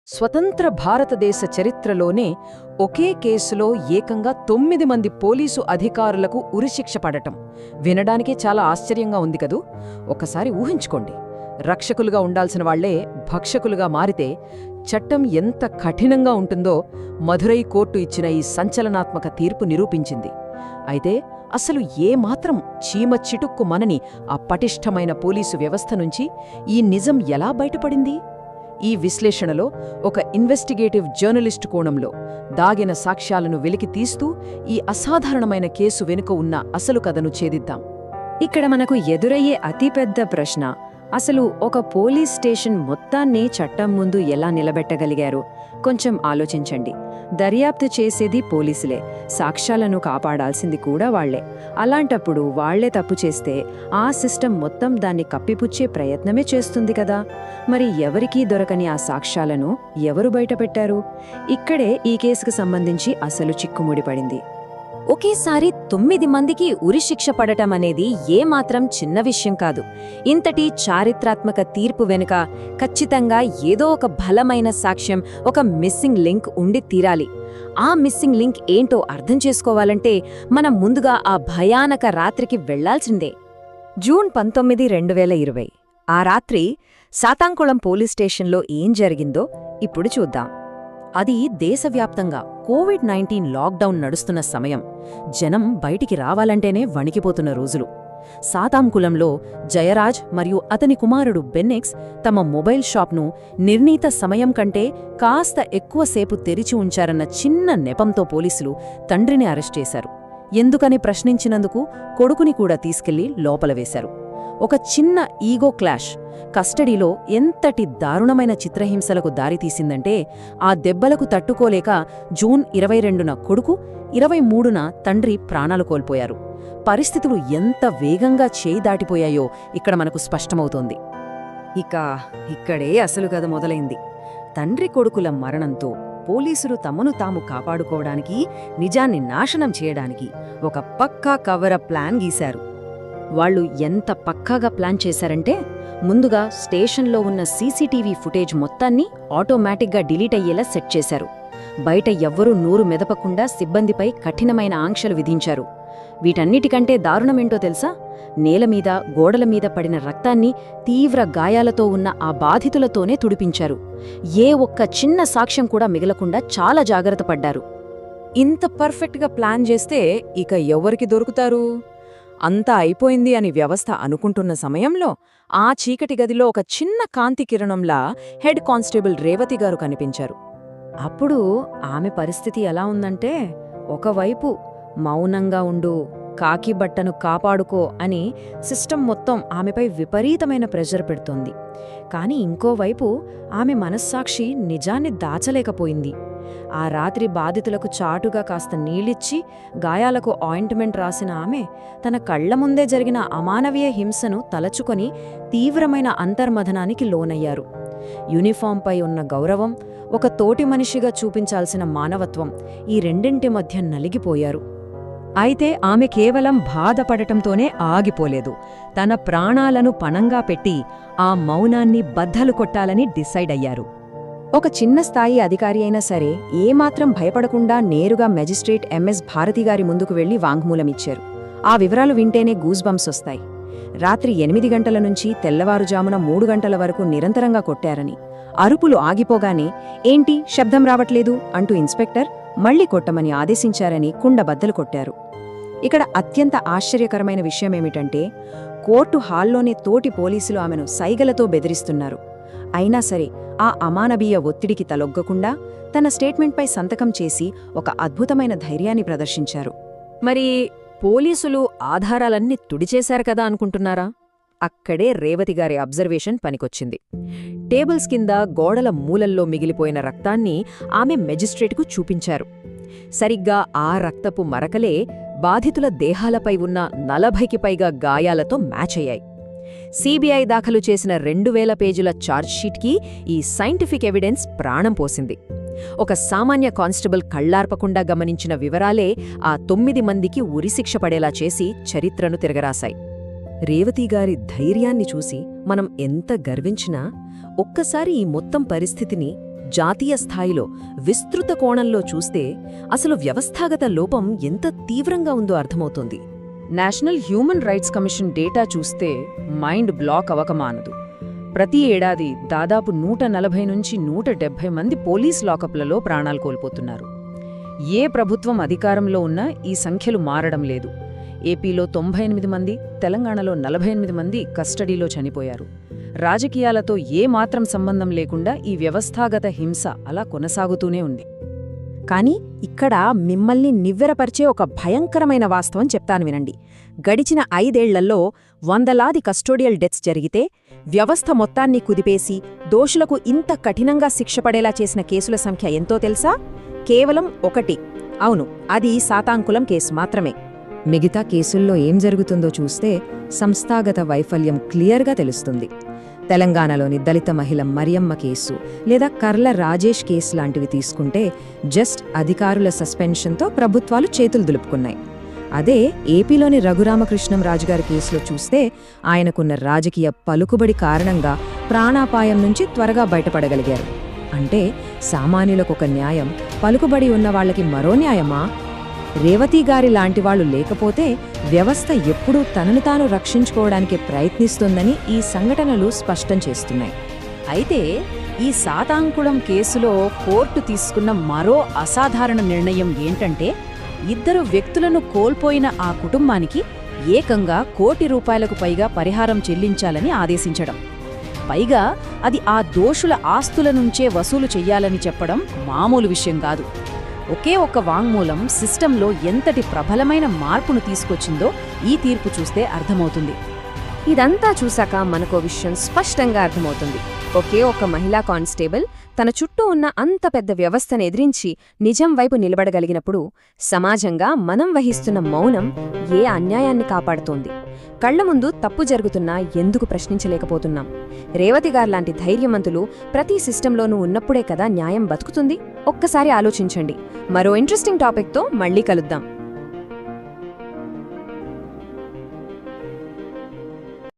స్వతంత్ర భారతదేశ చరిత్రలోనే ఒకే కేసులో ఏకంగా 9 మంది పోలీసు అధికారులకు ఉరిశిక్ష పడటం వినడానికే చాలా ఆశ్చర్యంగా ఉంది కదూ. ఒకసారి ఊహించుకోండి, రక్షకులుగా ఉండాల్సిన వాళ్లే భక్షకులుగా మారితే చట్టం ఎంత కఠినంగా ఉంటుందో మధురై కోర్టు ఇచ్చిన ఈ సంచలనాత్మక తీర్పు నిరూపించింది. అయితే అసలు ఏమాత్రం చీమ చిటుక్కు మనని ఆ పటిష్టమైన పోలీసు వ్యవస్థ నుంచి ఈ నిజం ఎలా బయటపడింది? ఈ విశ్లేషణలో ఒక ఇన్వెస్టిగేటివ్ జర్నలిస్ట్ కోణంలో దాగిన సాక్ష్యాలను వెలికి తీస్తూ ఈ అసాధారణమైన కేసు వెనుక ఉన్న అసలు కథను ఛేదిద్దాం. ఇక్కడ మనకు ఎదురయ్యే అతిపెద్ద ప్రశ్న, అసలు ఒక పోలీస్ స్టేషన్ మొత్తాన్ని చట్టం ముందు ఎలా నిలబెట్టగలిగారు? కొంచెం ఆలోచించండి. దర్యాప్తు చేసేది పోలీసులే, సాక్ష్యాలను కాపాడాల్సింది కూడా వాళ్లే. అలాంటప్పుడు వాళ్లే తప్పు చేస్తే ఆ సిస్టమ్ మొత్తం దాన్ని కప్పిపుచ్చే ప్రయత్నమే చేస్తుంది కదా. మరి ఎవరికీ దొరకని ఆ సాక్ష్యాలను ఎవరు బయటపెట్టారు? ఇక్కడే ఈ కేసుకు సంబంధించి అసలు చిక్కుముడి పడింది. ఒకేసారి 9 మందికి ఉరిశిక్ష పడటం అనేది ఏమాత్రం చిన్న విషయం కాదు. ఇంతటి చారిత్రాత్మక తీర్పు వెనుక ఖచ్చితంగా ఏదో ఒక బలమైన సాక్ష్యం, ఒక మిస్సింగ్ లింక్ ఉండి తీరాలి. ఆ మిస్సింగ్ లింక్ ఏంటో అర్థం చేసుకోవాలంటే మనం ముందుగా ఆ భయానక రాత్రికి వెళ్లాల్సిందే. జూన్ 19, 2020 ఆ రాత్రి సాతాంకుళం పోలీస్ స్టేషన్లో ఏం జరిగిందో ఇప్పుడు చూద్దాం. అది దేశవ్యాప్తంగా కోవిడ్-19 లాక్డౌన్ నడుస్తున్న సమయం. జనం బయటికి రావాలంటేనే వణికిపోతున్న రోజులు. సాతాంకులంలో జయరాజ్ మరియు అతని కుమారుడు బెన్నెక్స్ తమ మొబైల్ షాప్ను నిర్ణీత సమయం కంటే కాస్త ఎక్కువసేపు తెరిచి ఉంచారన్న చిన్న నెపంతో పోలీసులు తండ్రిని అరెస్ట్ చేశారు. ఎందుకని ప్రశ్నించినందుకు కొడుకుని కూడా తీసుకెళ్లి లోపల వేశారు. ఒక చిన్న ఈగో క్లాష్ కస్టడీలో ఎంతటి దారుణమైన చిత్రహింసలకు దారితీసిందంటే ఆ దెబ్బలకు తట్టుకోలేక జూన్ 22న కొడుకు, 23న తండ్రి ప్రాణాలు కోల్పోయారు. పరిస్థితులు ఎంత వేగంగా చేయి దాటిపోయాయో ఇక్కడ మనకు స్పష్టమవుతోంది. ఇక్కడే అసలు కథ మొదలైంది. తండ్రి కొడుకుల మరణంతో పోలీసులు తమను తాము కాపాడుకోవడానికి, నిజాన్ని నాశనం చేయడానికి ఒక పక్కా కవరప్ ప్లాన్ గీశారు. వాళ్ళు ఎంత పక్కాగా ప్లాన్ చేశారంటే, ముందుగా స్టేషన్లో ఉన్న సీసీటీవీ ఫుటేజ్ మొత్తాన్ని ఆటోమేటిక్గా డిలీట్ అయ్యేలా సెట్ చేశారు. బయట ఎవ్వరూ నోరు మెదపకుండా సిబ్బందిపై కఠినమైన ఆంక్షలు విధించారు. వీటన్నిటికంటే దారుణమేంటో తెలుసా? నేలమీద, గోడల మీద పడిన రక్తాన్ని తీవ్ర గాయాలతో ఉన్న ఆ బాధితులతోనే తుడిపించారు. ఏ ఒక్క చిన్న సాక్ష్యం కూడా మిగలకుండా చాలా జాగ్రత్త పడ్డారు. ఇంత పర్ఫెక్ట్గా ప్లాన్ చేస్తే ఇక ఎవరికి దొరుకుతారు? అంతా అయిపోయింది అని వ్యవస్థ అనుకుంటున్న సమయంలో ఆ చీకటి గదిలో ఒక చిన్న కాంతి కిరణంలా హెడ్ కానిస్టేబుల్ రేవతి గారు కనిపించారు. అప్పుడు ఆమె పరిస్థితి ఎలా ఉందంటే, ఒకవైపు మౌనంగా ఉండు, కాకి బట్టను కాపాడుకో అని సిస్టమ్ మొత్తం ఆమెపై విపరీతమైన ప్రెషర్ పెడుతోంది. కాని ఇంకోవైపు ఆమె మనస్సాక్షి నిజాన్ని దాచలేకపోయింది. ఆ రాత్రి బాధితులకు చాటుగా కాస్త నీళ్ళిచ్చి గాయాలకు ఆయింట్మెంట్ రాసిన ఆమె తన కళ్ల ముందే జరిగిన అమానవీయ హింసను తలచుకొని తీవ్రమైన అంతర్మథనానికి లోనయ్యారు. యూనిఫాంపై ఉన్న గౌరవం, ఒక తోటి మనిషిగా చూపించాల్సిన మానవత్వం, ఈ రెండింటి మధ్య నలిగిపోయారు. అయితే ఆమె కేవలం బాధపడటంతోనే ఆగిపోలేదు. తన ప్రాణాలను పణంగా పెట్టి ఆ మౌనాన్ని బద్దలు కొట్టాలని డిసైడ్ అయ్యారు. ఒక చిన్న స్థాయి అధికారి అయినా సరే ఏమాత్రం భయపడకుండా నేరుగా మెజిస్ట్రేట్ ఎంఎస్ భారతిగారి ముందుకు వెళ్లి వాంగ్మూలమిచ్చారు. ఆ వివరాలు వింటేనే గూస్ బంప్స్ వస్తాయి. రాత్రి 8 గంటల నుంచి తెల్లవారుజామున 3 గంటల వరకు నిరంతరంగా కొట్టారని, అరుపులు ఆగిపోగానే ఏంటి శబ్దం రావట్లేదు అంటూ ఇన్స్పెక్టర్ మళ్లీ కొట్టమని ఆదేశించారని కుండబద్దలు కొట్టారు. ఇక్కడ అత్యంత ఆశ్చర్యకరమైన విషయమేమిటంటే, కోర్టు హాల్లోనే తోటి పోలీసులు ఆమెను సైగలతో బెదిరిస్తున్నారు. అయినా సరే ఆ అమానవీయ ఒత్తిడికి తలొగ్గకుండా తన స్టేట్మెంట్పై సంతకం చేసి ఒక అద్భుతమైన ధైర్యాన్ని ప్రదర్శించారు. మరి పోలీసులు ఆధారాలన్నీ తుడిచేశారు కదా అనుకుంటున్నారా? అక్కడే రేవతిగారి అబ్జర్వేషన్ పనికొచ్చింది. టేబుల్స్ కింద, గోడల మూలల్లో మిగిలిపోయిన రక్తాన్ని ఆమె మెజిస్ట్రేట్కు చూపించారు. సరిగ్గా ఆ రక్తపు మరకలే బాధితుల దేహాలపై ఉన్న 40కి పైగా గాయాలతో మ్యాచ్ అయ్యాయి. సీబీఐ దాఖలు చేసిన 2000 పేజీల ఛార్జ్షీట్కి ఈ సైంటిఫిక్ ఎవిడెన్స్ ప్రాణం పోసింది. ఒక సామాన్య కానిస్టేబుల్ కళ్లార్పకుండా గమనించిన వివరాలే ఆ 9 మందికి ఉరిశిక్ష పడేలా చేసి చరిత్రను తిరగరాశాయి. రేవతిగారి ధైర్యాన్ని చూసి మనం ఎంత గర్వించినా ఒక్కసారి ఈ మొత్తం పరిస్థితిని జాతీయ స్థాయిలో విస్తృత కోణంలో చూస్తే అసలు వ్యవస్థాగత లోపం ఎంత తీవ్రంగా ఉందో అర్థమవుతుంది. National human rights commission data చూస్తే మైండ్ బ్లాక్ అవకమానదు. ప్రతి ఏడాది దాదాపు 140 నుంచి 170 మంది పోలీస్ లాకప్లలో ప్రాణాలు కోల్పోతున్నారు. ఏ ప్రభుత్వం అధికారంలో ఉన్నా ఈ సంఖ్యలు మారడం లేదు. ఏపీలో 98 మంది, తెలంగాణలో 48 మంది కస్టడీలో చనిపోయారు. రాజకీయాలతో ఏమాత్రం సంబంధం లేకుండా ఈ వ్యవస్థాగత హింస అలా కొనసాగుతూనే ఉంది. కానీ ఇక్కడ మిమ్మల్ని నివ్వెరపరిచే ఒక భయంకరమైన వాస్తవం చెప్తాను వినండి. గడిచిన 5 ఏళ్లలో వందలాది కస్టోడియల్ డెత్స్ జరిగితే వ్యవస్థ మొత్తాన్ని కుదిపేసి దోషులకు ఇంత కఠినంగా శిక్ష పడేలా చేసిన కేసుల సంఖ్య ఎంతో తెలుసా? కేవలం 1. అవును, అది సాతాంకులం కేసు మాత్రమే. మిగతా కేసుల్లో ఏం జరుగుతుందో చూస్తే సంస్థాగత వైఫల్యం క్లియర్గా తెలుస్తుంది. తెలంగాణలోని దళిత మహిళ మరియమ్మ కేసు లేదా కర్ల రాజేష్ కేసు లాంటివి తీసుకుంటే జస్ట్ అధికారుల సస్పెన్షన్తో ప్రభుత్వాలు చేతులు దులుపుకున్నాయి. అదే ఏపీలోని రఘురామకృష్ణం రాజుగారి కేసులో చూస్తే ఆయనకున్న రాజకీయ పలుకుబడి కారణంగా ప్రాణాపాయం నుంచి త్వరగా బయటపడగలిగారు. అంటే సామాన్యులకొక న్యాయం, పలుకుబడి ఉన్న వాళ్ళకి మరో న్యాయమా? రేవతిగారి లాంటివాళ్లు లేకపోతే వ్యవస్థ ఎప్పుడూ తనను తాను రక్షించుకోవడానికి ప్రయత్నిస్తుందని ఈ సంఘటనలు స్పష్టం చేస్తున్నాయి. అయితే ఈ సాతాంకుళం కేసులో కోర్టు తీసుకున్న మరో అసాధారణ నిర్ణయం ఏంటంటే 2 వ్యక్తులను కోల్పోయిన ఆ కుటుంబానికి ఏకంగా ₹1 కోటి పైగా పరిహారం చెల్లించాలని ఆదేశించడం. పైగా అది ఆ దోషుల ఆస్తుల నుంచే వసూలు చెయ్యాలని చెప్పడం మామూలు విషయం కాదు. ఒకే ఒక్క వాంగ్మూలం సిస్టంలో ఎంతటి ప్రబలమైన మార్పును తీసుకొచ్చిందో ఈ తీర్పు చూస్తే అర్థమవుతుంది. ఇదంతా చూశాక మనకో విషయం స్పష్టంగా అర్థమవుతుంది. ఒకే ఒక్క మహిళా కానిస్టేబుల్ తన చుట్టూ ఉన్న అంత పెద్ద వ్యవస్థను ఎదిరించి నిజం వైపు నిలబడగలిగినప్పుడు సమాజంగా మనం వహిస్తున్న మౌనం ఏ అన్యాయాన్ని కాపాడుతోంది? కళ్ల ముందు తప్పు జరుగుతున్నా ఎందుకు ప్రశ్నించలేకపోతున్నాం? రేవతిగార్లాంటి ధైర్యవంతులు ప్రతి సిస్టంలోనూ ఉన్నప్పుడే కదా న్యాయం బతుకుతుంది. ఒక్కసారి ఆలోచించండి. మరో ఇంట్రెస్టింగ్ టాపిక్తో మళ్ళీ కలుద్దాం.